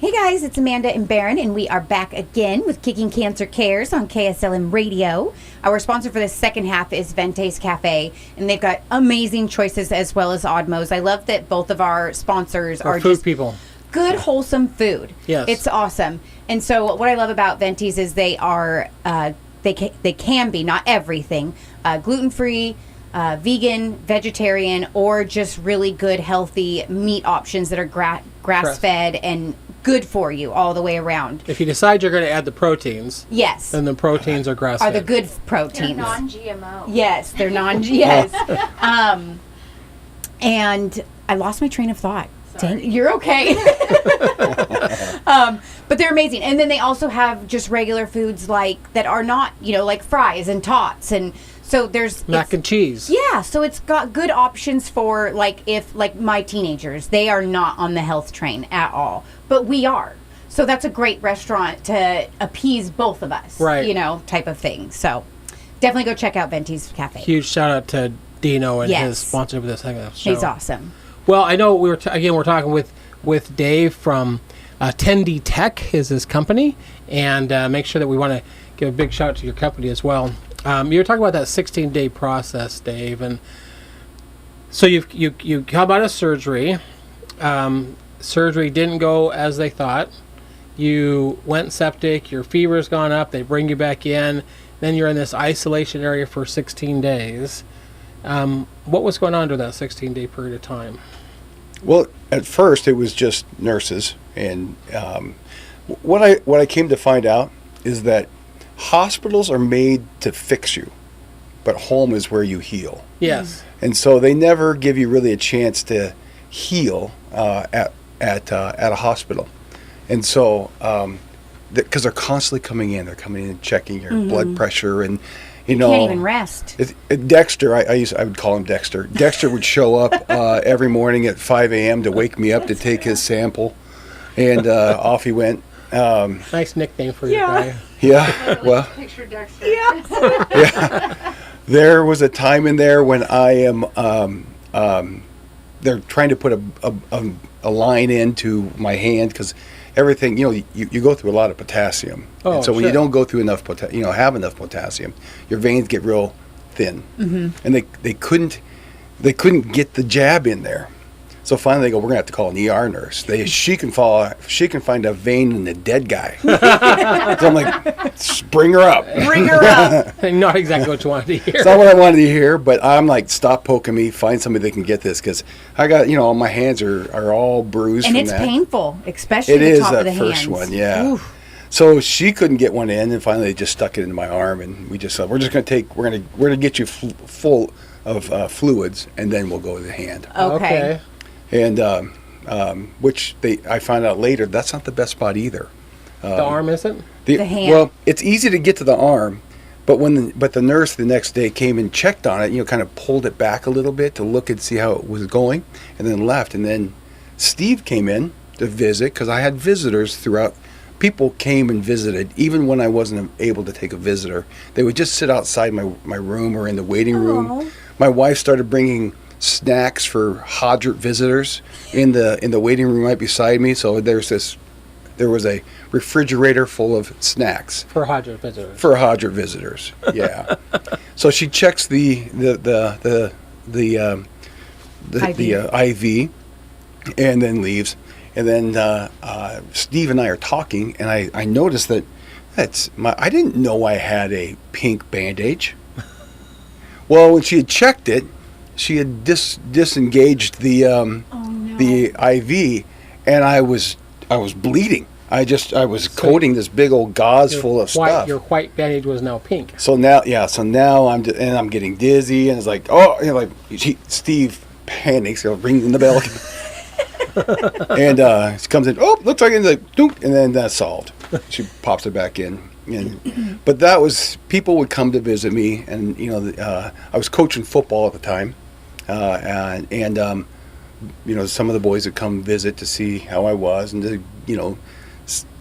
Hey guys, it's Amanda and Barron, and we are back again with Kickin Cancer Cares on KSLM Radio. Our sponsor for the second half is Vente's Cafe, and they've got amazing choices as well as Oddmos. I love that both of our sponsors are food just people. Good, wholesome food. Yes. It's awesome. And so what I love about Vente's is they are, they can be, not everything, gluten-free, vegan, vegetarian, or just really good, healthy meat options that are grass-fed and good for you all the way around. If you decide you're going to add the proteins, yes, then the proteins are grass-fed. Are the good proteins. They're non-GMO. Yes, they're yes. And I lost my train of thought. Dang, you're okay. But they're amazing. And then they also have just regular foods like that are not, like fries and tots, and so there's mac and cheese. Yeah, so it's got good options for if my teenagers, they are not on the health train at all, but we are. So that's a great restaurant to appease both of us, right? Type of thing. So definitely go check out Vente's Cafe. Huge shout out to Dino and his sponsorship of this thing. He's awesome. Well, I know we're talking with Dave from 10D Tech is his company, and make sure that we want to give a big shout out to your company as well. You were talking about that 16-day process, Dave, and so you come out of surgery. Surgery didn't go as they thought. You went septic. Your fever's gone up. They bring you back in. Then you're in this isolation area for 16 days. What was going on during that 16-day period of time? Well, at first it was just nurses, and what I came to find out is that hospitals are made to fix you, but home is where you heal. Yes. And so they never give you really a chance to heal at a hospital. And so, because they're constantly coming in and checking your blood pressure, and you can't even rest. Dexter, I would call him Dexter. Dexter would show up every morning at 5 a.m. to wake me up to take his sample, and off he went. Nice nickname for your guy. Yeah, well, Picture Dexter. Yeah. yeah. There was a time in there when I am. They're trying to put a line into my hand because everything, you go through a lot of potassium. Oh, and so when you don't go through enough have enough potassium, your veins get real thin. Mm-hmm. And they couldn't get the jab in there. So finally they go, we're gonna have to call an ER nurse. She can find a vein in the dead guy. So I'm like, bring her up. Bring her up. Not exactly what you wanted to hear. It's not what I wanted to hear, but I'm like, stop poking me. Find somebody that can get this, because I got, my hands are all bruised. And from it's that. painful, especially the top of the hands. It is that first one, yeah. Oof. So she couldn't get one in, and finally they just stuck it into my arm, and we just said, we're gonna get you full of fluids, and then we'll go to the hand. Okay. And which I found out later, that's not the best spot either. The arm isn't? The hand. Well, it's easy to get to the arm, but the nurse the next day came and checked on it, kind of pulled it back a little bit to look and see how it was going, and then left. And then Steve came in to visit, because I had visitors throughout. People came and visited, even when I wasn't able to take a visitor. They would just sit outside my room or in the waiting room. My wife started bringing snacks for Hodgert visitors in the waiting room right beside me. So there was a refrigerator full of snacks for Hodgert visitors. For Hodgert visitors, yeah. So she checks the IV, and then leaves. And then Steve and I are talking, and I noticed that I didn't know I had a pink bandage. Well, when she had checked it, she had disengaged the IV, and I was bleeding. I was coating this big old gauze full of stuff. Your white bandage was now pink. So now I'm getting dizzy, and it's like, Steve panics, ringing the bell, and she comes in. Oh, looks like it's like, doop, and then that's solved. She pops it back in. But that was, people would come to visit me, and I was coaching football at the time, and some of the boys would come visit to see how I was, and to,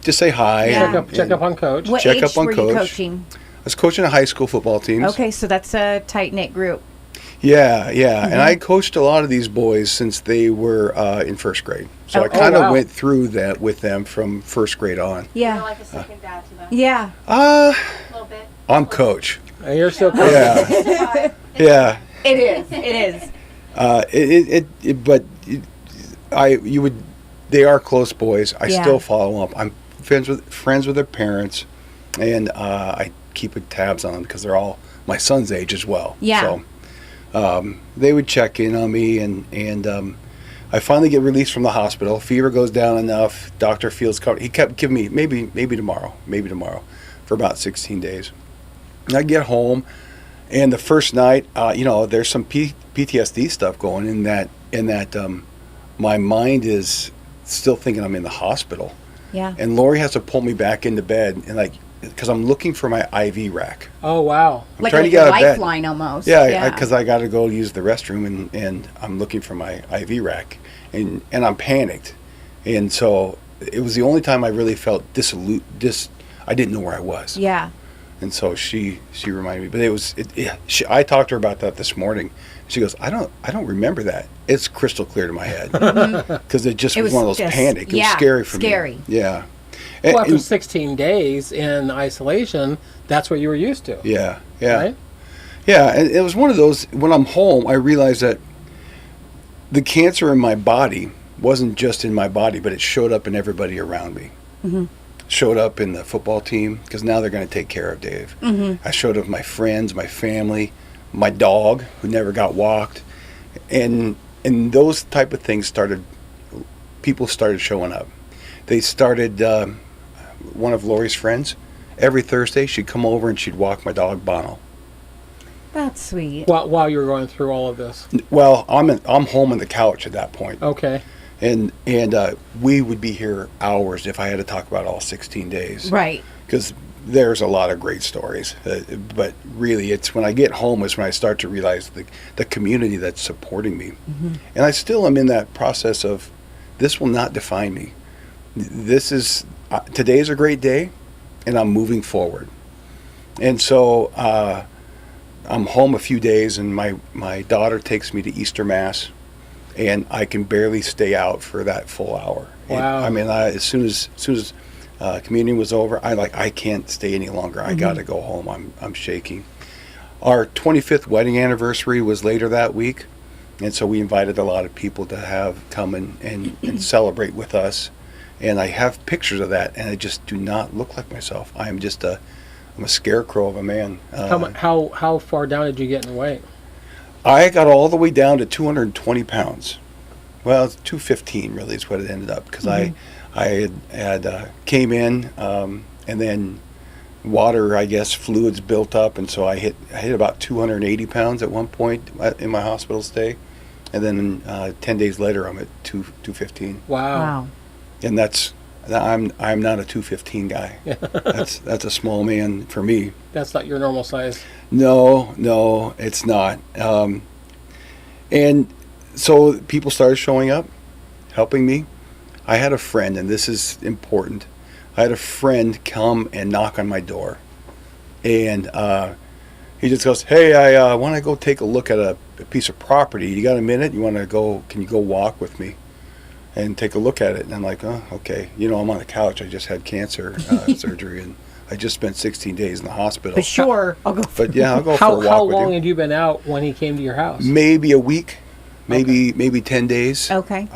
just say hi. Yeah. Check up on coach. What check age up on were coach. you coaching? I was coaching a high school football team. Okay, so that's a tight-knit group. Yeah. Mm-hmm. And I coached a lot of these boys since they were in first grade. So Oh. I kind of wow. went through that with them from first grade on. Yeah. like a second dad to them. Yeah. Uh, A little bit. I'm coach. And you're still cool. Yeah. Yeah. It is. It is. But you would. They are close boys. I Yeah. still follow up. I'm friends with their parents, and I keep tabs on them because they're all my son's age as well. Yeah. So they would check in on me, and I finally get released from the hospital. Fever goes down enough. Doctor feels covered. He kept giving me maybe tomorrow, for about 16 days. And I get home, and the first night, there's some PTSD stuff going in that my mind is still thinking I'm in the hospital. Yeah. And Lori has to pull me back into bed, and because I'm looking for my IV rack. Oh, wow. I'm Like trying a to get out of bed. lifeline almost. Yeah, because I got to go use the restroom, and I'm looking for my IV rack, and I'm panicked, and so it was the only time I really felt I didn't know where I was. Yeah. And so she reminded me, but I talked to her about that this morning. She goes, I don't remember that. It's crystal clear to my head because it just It was was one of those just- panic. It was yeah, scary for scary. me. Yeah. Well, after And- 16 days in isolation, that's what you were used to. yeah. Right? Yeah, and it was one of those, when I'm home, I realized that the cancer in my body wasn't just in my body, but it showed up in everybody around me. Mm-hmm. Showed up in the football team, because now they're going to take care of Dave. Mm-hmm. I showed up with my friends, my family, my dog, who never got walked. And those type of things people started showing up. They started, one of Lori's friends, every Thursday, she'd come over and she'd walk my dog, Bono. That's sweet. While you were going through all of this. Well, I'm home on the couch at that point, Okay. and we would be here hours if I had to talk about all 16 days, Right. because there's a lot of great stories. But really, it's when I get home is when I start to realize the community that's supporting me, and I still am in that process of this will not define me. This is today's a great day, and I'm moving forward, and so. I'm home a few days, and my daughter takes me to Easter Mass, and I can barely stay out for that full hour. Wow. As soon as communion was over, I can't stay any longer. I got to go home. I'm shaking. Our 25th wedding anniversary was later that week, and so we invited a lot of people to come and celebrate with us. And I have pictures of that, and I just do not look like myself. I'm a scarecrow of a man. How far down did you get in weight? I got all the way down to 220 pounds. Well, it's 215 really is what it ended up, because I had came in and then water, I guess, fluids built up, and so I hit about 280 pounds at one point in my hospital stay, and then 10 days later I'm at 215, Wow. and I'm not a 215 guy. That's a small man for me. That's not your normal size. No, it's not. And so people started showing up, helping me. I had a friend, and this is important. I had a friend come and knock on my door, and he just goes, "Hey, I want to go take a look at a piece of property. You got a minute? You want to go? Can you go walk with me and take a look at it?" And I'm like, "Oh, okay." I'm on the couch. I just had cancer surgery, and I just spent 16 days in the hospital. But sure, I'll go. But yeah, I'll go for a walk How with long you. had you been out when he came to your house? Maybe a week, maybe 10 days. Okay.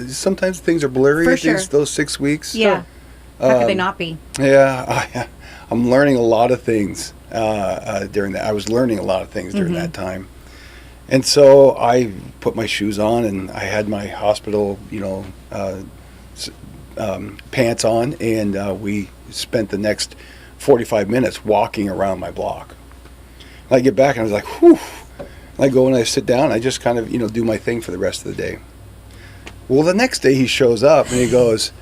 Sometimes things are blurry. For at sure. Those 6 weeks. Yeah. How could they not be? Yeah, I'm learning a lot of things during that. I was learning a lot of things during that time, and so I put my shoes on, and I had my hospital, pants on, and we spent the next 45 minutes walking around my block. And I get back, and I was like, whew. And I go and I sit down, and I just kind of, do my thing for the rest of the day. Well, the next day he shows up, and he goes,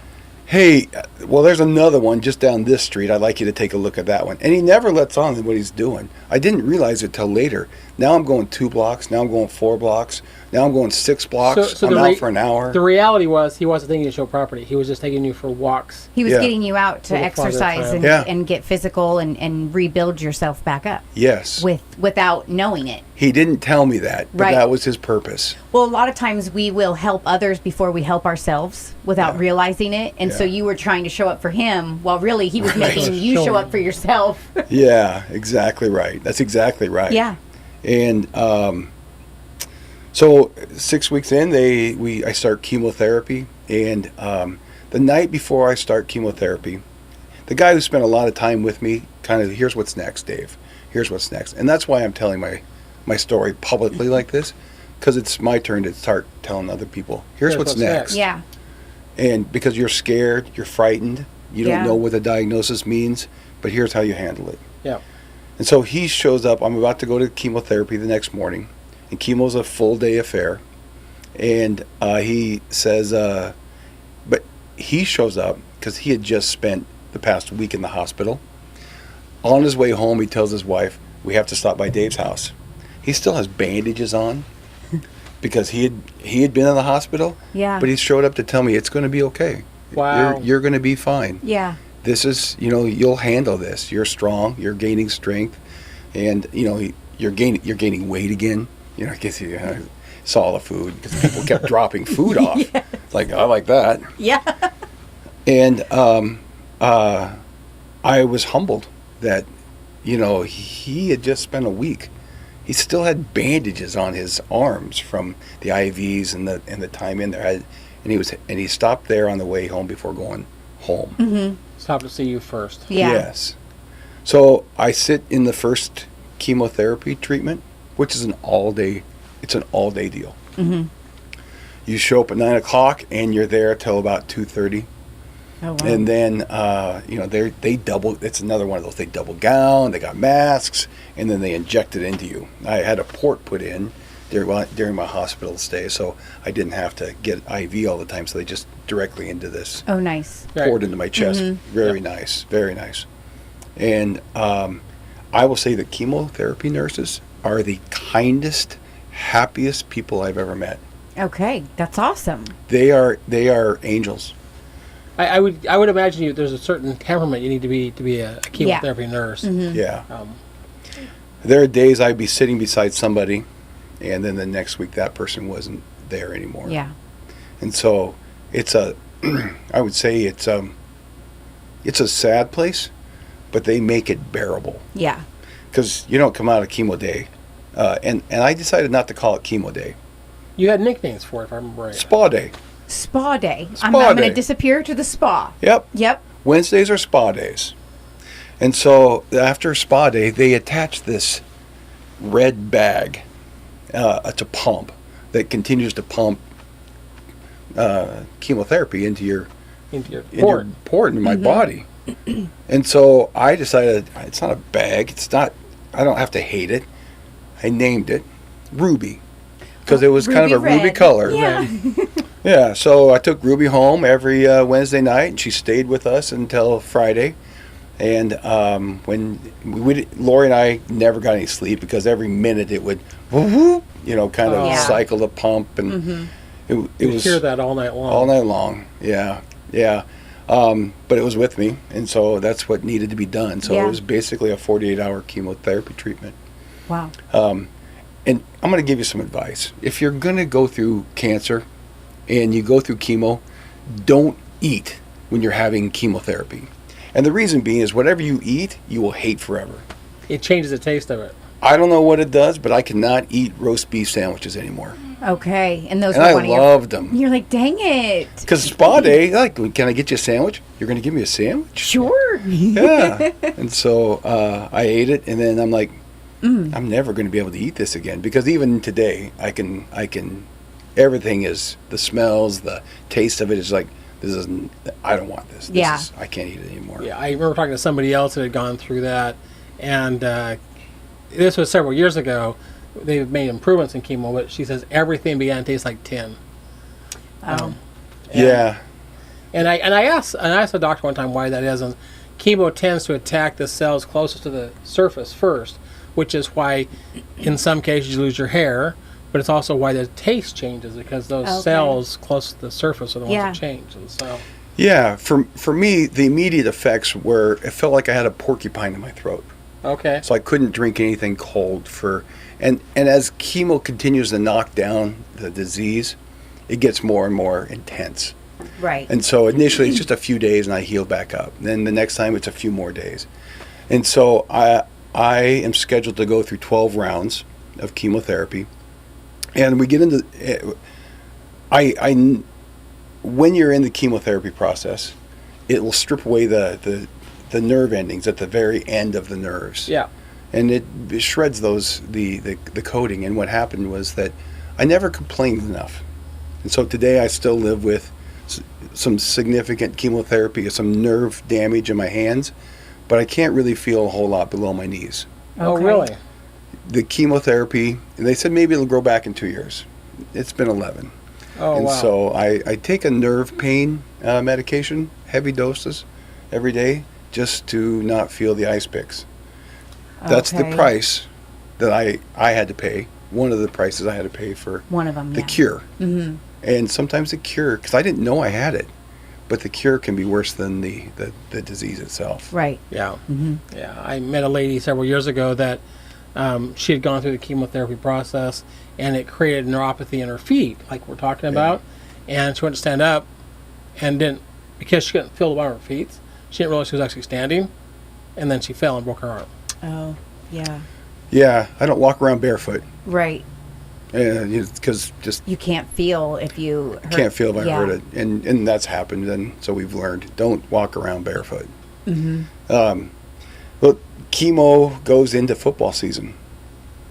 "Hey, well, there's another one just down this street. I'd like you to take a look at that one." And he never lets on what he's doing. I didn't realize it till later. Now I'm going 2 blocks. Now I'm going 4 blocks. Now I'm going 6 blocks. So I'm out for an hour. The reality was he wasn't taking you to show property. He was just taking you for walks. He was Yeah. getting you out to Little farther exercise time. and, Yeah. and get physical and rebuild yourself back up Yes. without knowing it. He didn't tell me that, but Right. that was his purpose. Well, a lot of times we will help others before we help ourselves without Yeah. realizing it. And so Yeah. you were trying to show up for him while really he was making you Showing. show up for yourself. Yeah, exactly right. That's exactly right. Yeah. And so 6 weeks in, I start chemotherapy, and the night before I start chemotherapy, the guy who spent a lot of time with me kind of, here's what's next, Dave. Here's what's next. And that's why I'm telling my story publicly like this, because it's my turn to start telling other people, here's what's next. Yeah. And because you're scared, you're frightened, you Yeah. don't know what the diagnosis means, but here's how you handle it. Yeah. And so he shows up. I'm about to go to chemotherapy the next morning, and chemo's a full day affair. And he says, but he shows up because he had just spent the past week in the hospital. On his way home, he tells his wife, we have to stop by Dave's house. He still has bandages on because he had been in the hospital. Yeah. But he showed up to tell me it's going to be okay. Wow. You're going to be fine. Yeah. This is, you'll handle this. You're strong. You're gaining strength, and you're gaining weight again. I guess you saw all the food because people kept dropping food off. Yes. Like, I like that. Yeah. And I was humbled that he had just spent a week. He still had bandages on his arms from the IVs and the time in there. And he stopped there on the way home before going home. Mm-hmm. Stop to see you first. Yeah. Yes. So I sit in the first chemotherapy treatment, which is an all-day deal. Mm-hmm. You show up at 9 o'clock and you're there till about 2:30. Oh, wow. And then, they double, it's another one of those, they double gown, they got masks, and then they inject it into you. I had a port put in during my hospital stay, so I didn't have to get IV all the time, so they just directly into this. Oh, nice. Right. Poured into my chest. Mm-hmm. Very nice, very nice. And I will say that chemotherapy nurses are the kindest, happiest people I've ever met. Okay. That's awesome. They are angels. I would imagine there's a certain temperament you need to be a chemotherapy nurse. Mm-hmm. Yeah. There are days I'd be sitting beside somebody, and then the next week that person wasn't there anymore. Yeah. And so I would say it's a sad place, but they make it bearable. Yeah. Because you don't come out of chemo day. And I decided not to call it chemo day. You had nicknames for it, if I remember right. Spa day. Spa day. Spa I'm going day. to disappear to the spa. Yep. Yep. Wednesdays are spa days. And so after spa day, they attach this red bag. It's a pump that continues to pump chemotherapy into your port in my body. And so I decided it's not a bag. I don't have to hate it. I named it Ruby because it was kind of a Ruby ruby red. color. Yeah. Yeah, so I took Ruby home every Wednesday night, and she stayed with us until Friday. And when Lori and I never got any sleep because every minute it would, kind of Yeah. cycle the pump, and it You was hear that all night long. all night long. Yeah, yeah. But it was with me, and so that's what needed to be done. So Yeah. it was basically a 48-hour chemotherapy treatment. Wow. And I'm going to give you some advice. If you're going to go through cancer and you go through chemo, don't eat when you're having chemotherapy. And the reason being is whatever you eat, you will hate forever. It changes the taste of it. I don't know what it does, but I cannot eat roast beef sandwiches anymore. Okay. And those And were I one of loved them. You're like, dang it. Because spa day, can I get you a sandwich? You're going to give me a sandwich? Sure. Yeah. And so I ate it, and then I'm like, I'm never going to be able to eat this again. Because even today, I can, everything is, the smells, the taste of it is like, I don't want this. Yeah. I can't eat it anymore. Yeah, I remember talking to somebody else that had gone through that, and this was several years ago. They've made improvements in chemo, but she says everything began to taste like tin. Yeah. And I asked the doctor one time why that is, and chemo tends to attack the cells closest to the surface first, which is why in some cases you lose your hair, but it's also why the taste changes, because those cells close to the surface are the ones that change. And so, yeah, for me, the immediate effects were it felt like I had a porcupine in my throat. okay, So I couldn't drink anything cold and as chemo continues to knock down the disease, it gets more and more intense. Right. And so initially it's just a few days and I heal back up. Then the next time it's a few more days. And so I am scheduled to go through 12 rounds of chemotherapy. And we get into when you're in the chemotherapy process, it will strip away the nerve endings at the very end of the nerves. yeah, And it shreds the coating. And what happened was that I never complained enough. And so today I still live with some significant chemotherapy, some nerve damage in my hands, but I can't really feel a whole lot below my knees. oh really? The chemotherapy, they said maybe it'll grow back in 2 years. It's been 11. Oh And wow. so I take a nerve pain medication, heavy doses, every day, just to not feel the ice picks. That's the Okay. price that I had to pay. One of the prices I had to pay for One of them. the cure. Mm-hmm. And sometimes the cure, because I didn't know I had it, but the cure can be worse than the disease itself. Right. Yeah, yeah. I met a lady several years ago that she had gone through the chemotherapy process, and it created neuropathy in her feet, like we're talking about. And she went to stand up, and didn't, because she couldn't feel the bottom of her feet. She didn't realize she was actually standing, and then she fell and broke her arm. Oh, yeah. Yeah, I don't walk around barefoot. Right. Because just You can't feel if you hurt. can't feel if I yeah. hurt it, and that's happened, and so we've learned don't walk around barefoot. But chemo goes into football season,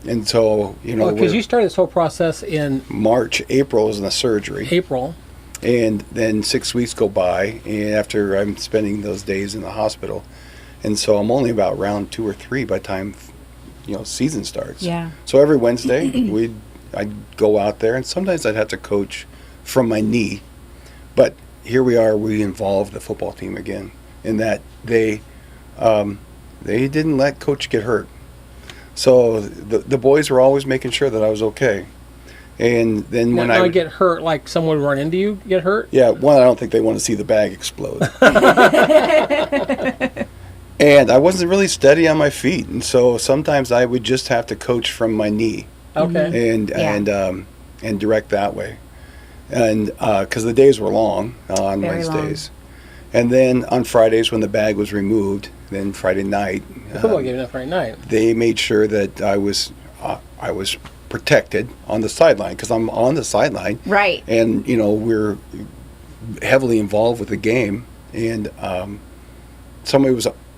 and so Because you started this whole process in March, April is in the surgery, April. and then 6 weeks go by, and after I'm spending those days in the hospital, and so I'm only about round 2 or 3 by the time season starts. Yeah. So every Wednesday I'd go out there, and sometimes I'd have to coach from my knee. But here we involved the football team again in that they didn't let coach get hurt. So the boys were always making sure that I was okay. And then when I get hurt, like someone would run into you, get hurt? yeah, one, I don't think they want to see the bag explode. And I wasn't really steady on my feet, and so sometimes I would just have to coach from my knee. Okay. And direct that way, and because the days were long on Very Wednesdays, and then on Fridays when the bag was removed, then Friday night, The football game that Friday night. they made sure that I was protected on the sideline, because I'm on the sideline, Right. and we're heavily involved with the game, and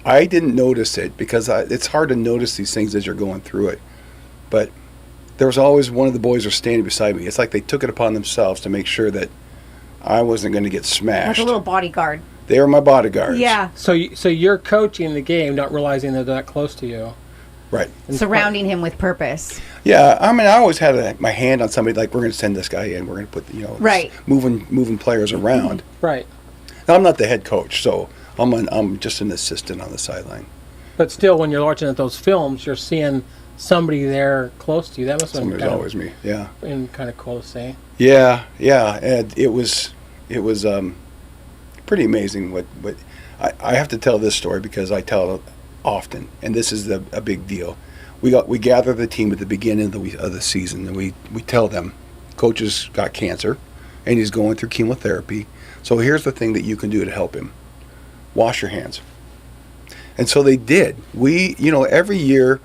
I didn't notice it because it's hard to notice these things as you're going through it, but there was always one of the boys were standing beside me. It's like they took it upon themselves to make sure that I wasn't going to get Like smashed. a little bodyguard. They were my bodyguards. Yeah. So you're coaching the game, not realizing they're that close to you. Right. Surrounding him with purpose. Yeah, I mean, I always had my hand on somebody, like, we're going to send this guy in. We're going to put, Right. moving players around. Right. Now, I'm not the head coach, so I'm just an assistant on the sideline. But still, when you're watching at those films, you're seeing somebody there close to you. That must have been Somebody's always me. Yeah. kind of cool to see. Yeah, and it was pretty amazing. What I have to tell this story because I tell it often, and this is a big deal. We gather the team at the beginning of the season, and we tell them, Coach has got cancer, and he's going through chemotherapy. So here's the thing that you can do to help him: wash your hands. And so they did. Every year,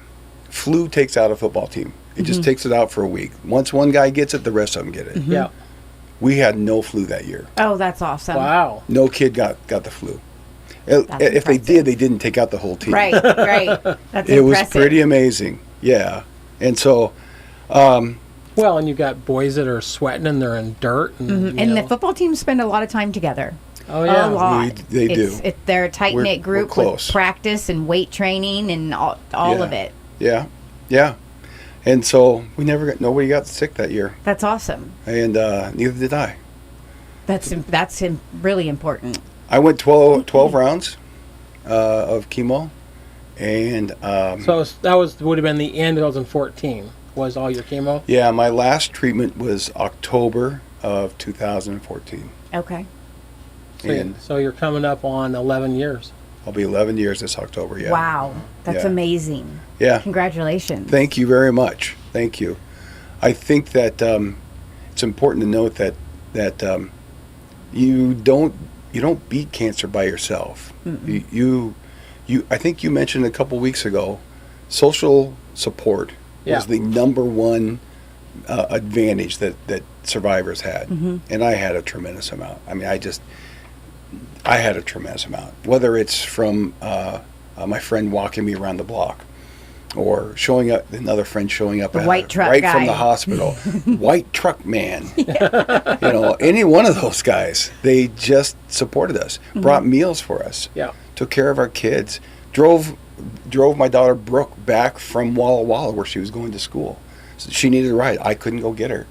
flu takes out a football team. It just takes it out for a week. Once one guy gets it, the rest of them get it. Yeah. We had no flu that year. Oh, that's awesome. Wow. No kid got the flu. If they impressive. did, they didn't take out the whole team. Right, right. That's It was impressive. pretty amazing. Yeah. And so, Well, and you got boys that are sweating and they're in dirt. And, And the football teams spend a lot of time together. Oh, yeah. A lot. They do. They're a tight We're knit group close. with practice and weight training and all Yeah. of it. yeah. And so nobody got sick that year, That's awesome. and neither did I. That's really important. I went 12 rounds of chemo, and So that would have been the end of 2014. was all your chemo? Yeah, my last treatment was October of 2014. Okay. And So you're coming up on 11 years. I'll be 11 years this October, yeah. Wow. That's Yeah. amazing. Yeah. Congratulations. Thank you very much. Thank you. I think that it's important to note that you don't beat cancer by yourself. You I think you mentioned a couple weeks ago, social support was the number one advantage that survivors had, and I had a tremendous amount. I mean, I had a tremendous amount. Whether it's from my friend walking me around the block, or another friend showing up The white truck right guy. from the hospital, white truck man. Any one of those guys, they just supported us, brought meals for us, took care of our kids, drove my daughter Brooke back from Walla Walla where she was going to school. So she needed a ride. I couldn't go get her.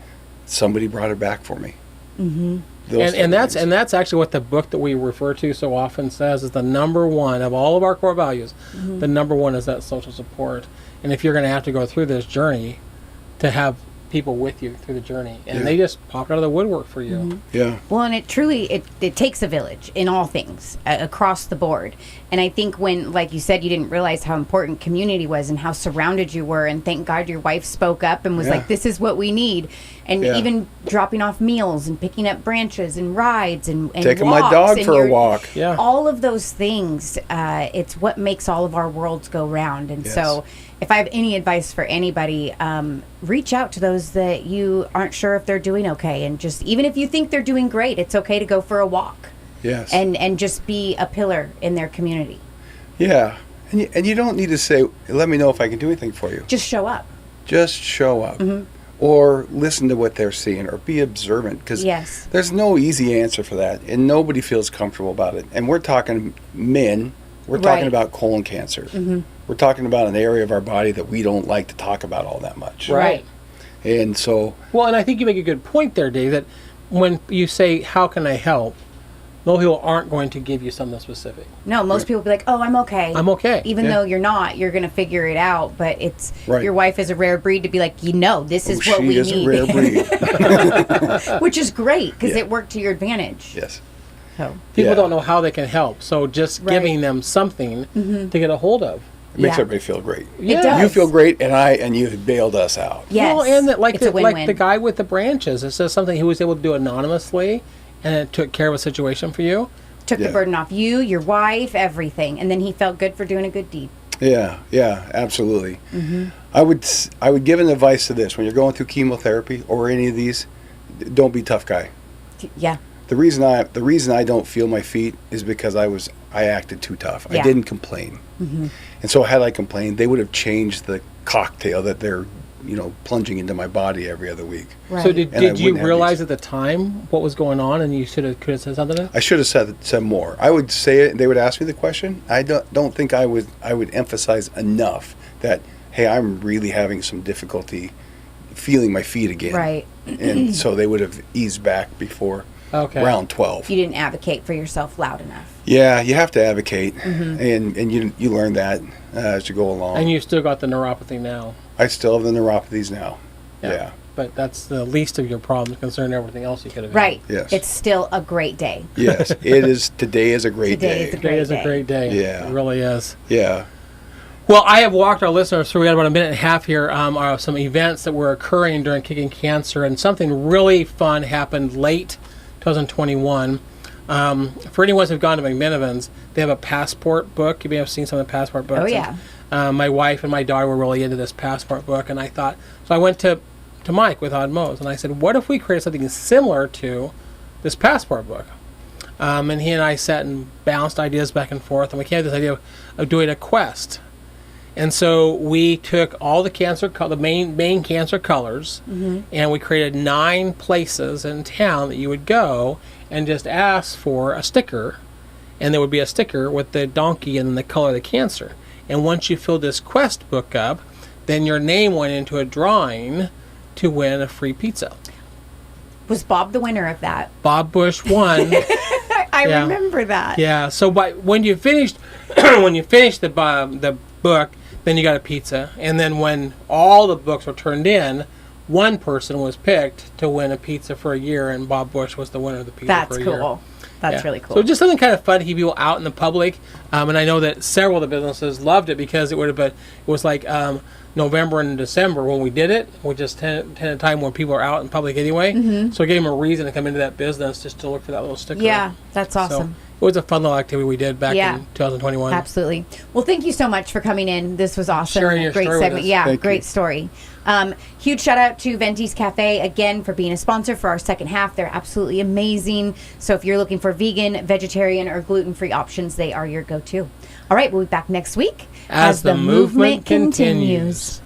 Somebody brought her back for me. And that's actually what the book that we refer to so often says is the number one of all of our core values. The number one is that social support. And if you're going to have to go through this journey, to have people with you through the journey, and they just pop out of the woodwork for you. Yeah. Well, and it truly takes a village in all things across the board. And I think when, like you said, you didn't realize how important community was and how surrounded you were, and thank God your wife spoke up and was like, this is what we need. And even dropping off meals and picking up branches and rides and taking walks my dog and for a walk. Yeah. All of those things, it's what makes all of our worlds go round. And so if I have any advice for anybody, reach out to those that you aren't sure if they're doing okay. And just, even if you think they're doing great, it's okay to go for a walk. Yes. And just be a pillar in their community. Yeah. And you don't need to say, let me know if I can do anything for you. Just show up. Just show up. Or listen to what they're seeing, or be observant, because there's no easy answer for that, and nobody feels comfortable about it. And we're talking men, we're talking about colon cancer. We're talking about an area of our body that we don't like to talk about all that much. Right. And so... Well, and I think you make a good point there, Dave, that when you say, how can I help, most people aren't going to give you something specific. No, most people be like, oh, I'm okay. I'm okay. Even though you're not, you're going to figure it out. But it's your wife is a rare breed to be like, this is what we need. She is a rare breed. Which is great, because it worked to your advantage. Yes. So people don't know how they can help. So just giving them something to get a hold of. It makes everybody feel great. It does. You feel great, and you bailed us out. Yes. Well, and that, like it's a win-win. the guy with the branches, it's just something he was able to do anonymously, and it took care of a situation for you. Took the burden off you, your wife, everything, and then he felt good for doing a good deed. Yeah, absolutely. I would give an advice to this: when you're going through chemotherapy or any of these, don't be tough guy. Yeah. The reason I don't feel my feet is because I acted too tough. I didn't complain, and so had I complained, they would have changed the cocktail that they're plunging into my body every other week. Right. So did you realize at the time what was going on, and you could have said something? I should have said more. I would say it. They would ask me the question. I don't think I would emphasize enough that, hey, I'm really having some difficulty feeling my feet again. Right. And so they would have eased back before round 12. You didn't advocate for yourself loud enough. Yeah, you have to advocate, and you learn that as you go along. And you still got the neuropathy now. I still have the neuropathies now. Yeah. But that's the least of your problems concerning everything else you could have Right. had. Yes. It's still a great day. Yes, it is. Today is a great day. Today is a great day. Yeah. It really is. Yeah. Well, I have walked our listeners through, we got about a minute and a half here, some events that were occurring during Kickin Cancer, and something really fun happened late 2021. For anyone who's gone to McNamara's, they have a passport book. You may have seen some of the passport books. Oh, yeah. And, my wife and my daughter were really into this passport book, and I thought, so I went to Mike with Odd Mo's, and I said, what if we created something similar to this passport book? And he and I sat and bounced ideas back and forth, and we came to this idea of doing a quest. And so we took all the main cancer colors, and we created 9 places in town that you would go and just ask for a sticker, and there would be a sticker with the donkey and the color of the cancer. And once you filled this quest book up, then your name went into a drawing to win a free pizza. Was Bob the winner of that? Bob Bush won. I remember that. Yeah. So when you finished the book, then you got a pizza. And then when all the books were turned in, one person was picked to win a pizza for a year, and Bob Bush was the winner of the pizza That's for a year. cool. That's really cool. So just something kind of fun to keep people out in the public. And I know that several of the businesses loved it because it was like November and December when we did it. We just had a time when people are out in public anyway. So it gave them a reason to come into that business just to look for that little sticker. Yeah, that's awesome. So it was a fun little activity we did back in 2021. Absolutely. Well, thank you so much for coming in. This was awesome. Sharing your Great story with segment. us. Yeah, Thank great you. story. Huge shout out to Venti's Cafe again for being a sponsor for our second half. They're absolutely amazing. So if you're looking for vegan, vegetarian, or gluten-free options, they are your go-to. All right, we'll be back next week As the movement continues.